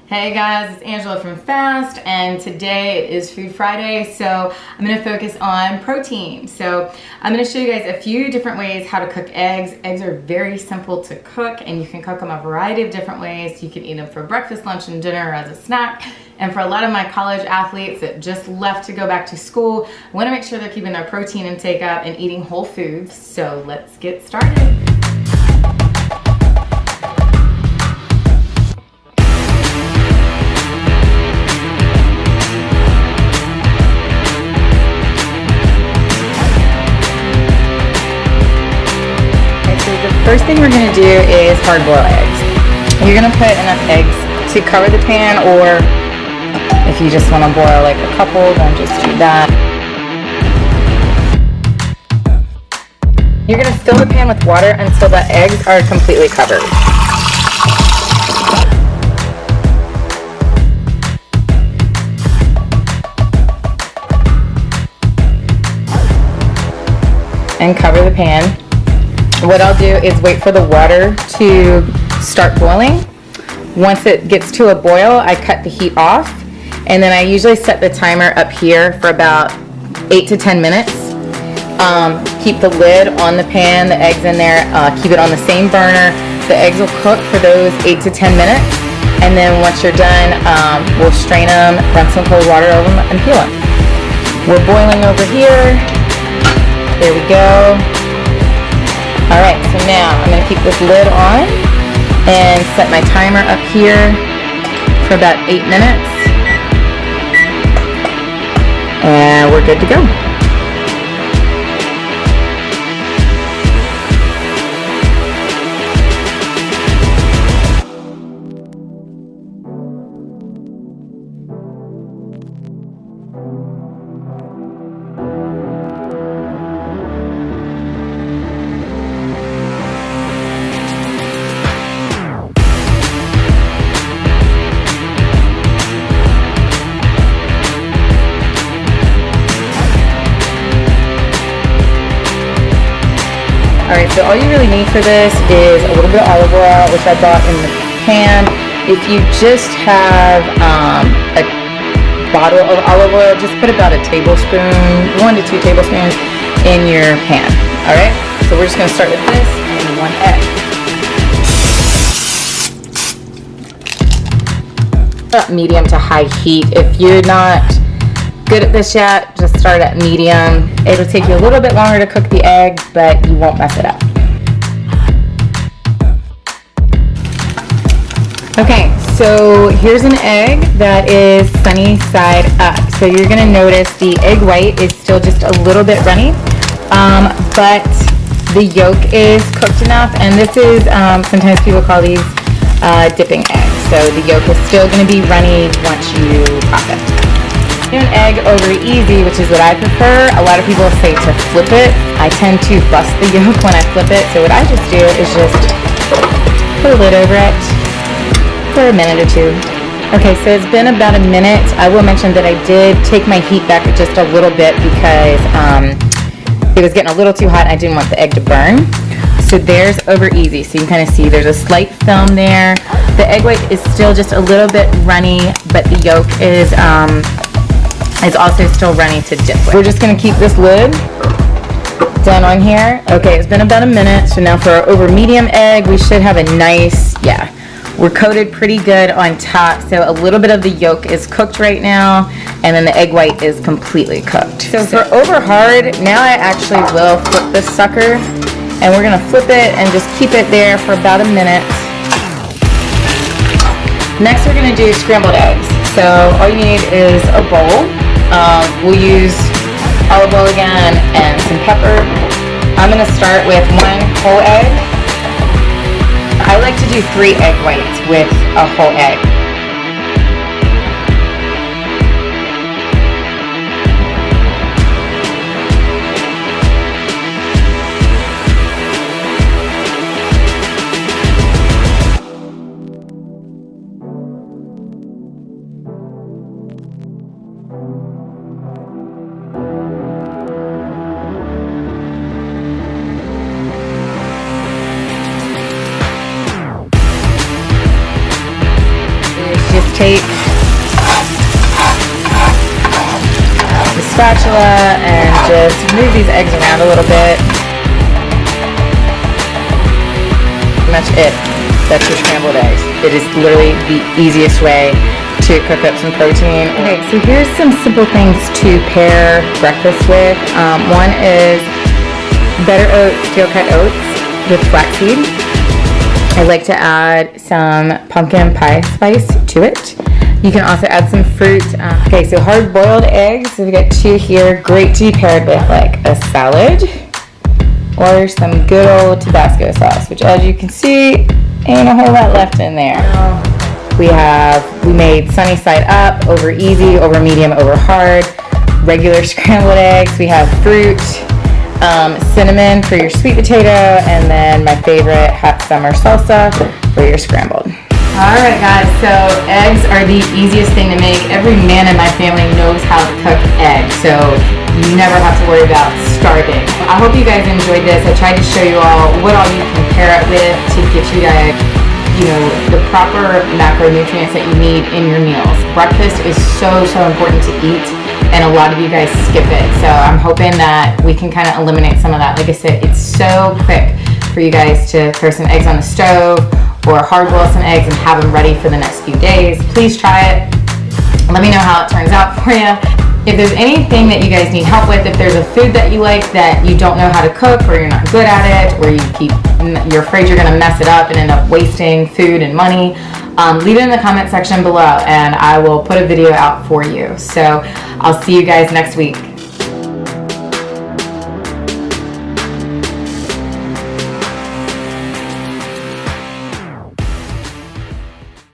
Hey guys, it's Angela from Fast, and today is Food Friday, so I'm going to focus on protein. So I'm going to show you guys a few different ways how to cook eggs. Eggs are very simple to cook, and you can cook them a variety of different ways. You can eat them for breakfast, lunch, and dinner, or as a snack. And for a lot of my college athletes that just left to go back to school, I want to make sure they're keeping their protein intake up and eating whole foods. So let's get started. First thing we're going to do is hard-boiled eggs. You're going to put enough eggs to cover the pan, or if you just want to boil like a couple, then just do that. You're going to fill the pan with water until the eggs are completely covered. And cover the pan. What I'll do is wait for the water to start boiling. Once it gets to a boil, I cut the heat off, and then I usually set the timer up here for about 8 to 10 minutes. Keep the lid on the pan, the eggs in there, keep it on the same burner. The eggs will cook for those 8 to 10 minutes, and then once you're done, we'll strain them, run some cold water over them, and peel them. We're boiling over here. There we go. Alright, so now I'm going to keep this lid on and set my timer up here for about 8 minutes. And we're good to go. Alright, so all you really need for this is a little bit of olive oil, which I bought in the pan. If you just have a bottle of olive oil, just put about a tablespoon, 1 to 2 tablespoons in your pan. Alright, so we're just going to start with this and 1 egg. About medium to high heat. If you're not good at this yet, just start at medium. It'll take you a little bit longer to cook the egg, but you won't mess it up. Okay, so here's an egg that is sunny side up. So you're gonna notice the egg white is still just a little bit runny, but the yolk is cooked enough, and this is, sometimes people call these dipping eggs. So the yolk is still gonna be runny once you pop it. Do an egg over easy, which is what I prefer. A lot of people say to flip it. I tend to bust the yolk when I flip it, so what I just do is just put a lid over it for a minute or two. Okay, so it's been about a minute. I will mention that I did take my heat back just a little bit because it was getting a little too hot and I didn't want the egg to burn. So there's over easy, so you can kind of see there's a slight film there. The egg white is still just a little bit runny, but the yolk is also still runny to dip with. We're just going to keep this lid down on here. Okay, it's been about a minute, so now for our over medium egg, we should have a nice, we're coated pretty good on top, so a little bit of the yolk is cooked right now, and then the egg white is completely cooked. So for over hard, now I actually will flip this sucker, and we're going to flip it and just keep it there for about a minute. Next we're going to do scrambled eggs. So all you need is a bowl. We'll use olive oil again and some pepper. I'm going to start with 1 whole egg. I like to do 3 egg whites with a whole egg. take the spatula and just move these eggs around a little bit. Pretty much it. That's your scrambled eggs. It is literally the easiest way to cook up some protein. Okay, so here's some simple things to pair breakfast with. One is Better Oats steel cut oats with flaxseed. I like to add some pumpkin pie spice to it. You can also add some fruit. Okay, so hard-boiled eggs. So we got 2 here. Great to be paired with like a salad or some good old Tabasco sauce, which as you can see, ain't a whole lot left in there. We made sunny side up, over easy, over medium, over hard, regular scrambled eggs. We have fruit, cinnamon for your sweet potato, and then my favorite hot summer salsa for your scrambled. All right, guys, so eggs are the easiest thing to make. Every man in my family knows how to cook eggs, so you never have to worry about starving. I hope you guys enjoyed this. I tried to show you all what all you can pair it with to get you guys, you know, the proper macronutrients that you need in your meals. Breakfast is so important to eat, and a lot of you guys skip it. So I'm hoping that we can kind of eliminate some of that. Like I said, it's so quick for you guys to throw some eggs on the stove or hard boil some eggs and have them ready for the next few days. Please try it. Let me know how it turns out for you. If there's anything that you guys need help with, if there's a food that you like that you don't know how to cook, or you're not good at it, or you're afraid you're gonna mess it up and end up wasting food and money, leave it in the comment section below and I will put a video out for you. So I'll see you guys next week.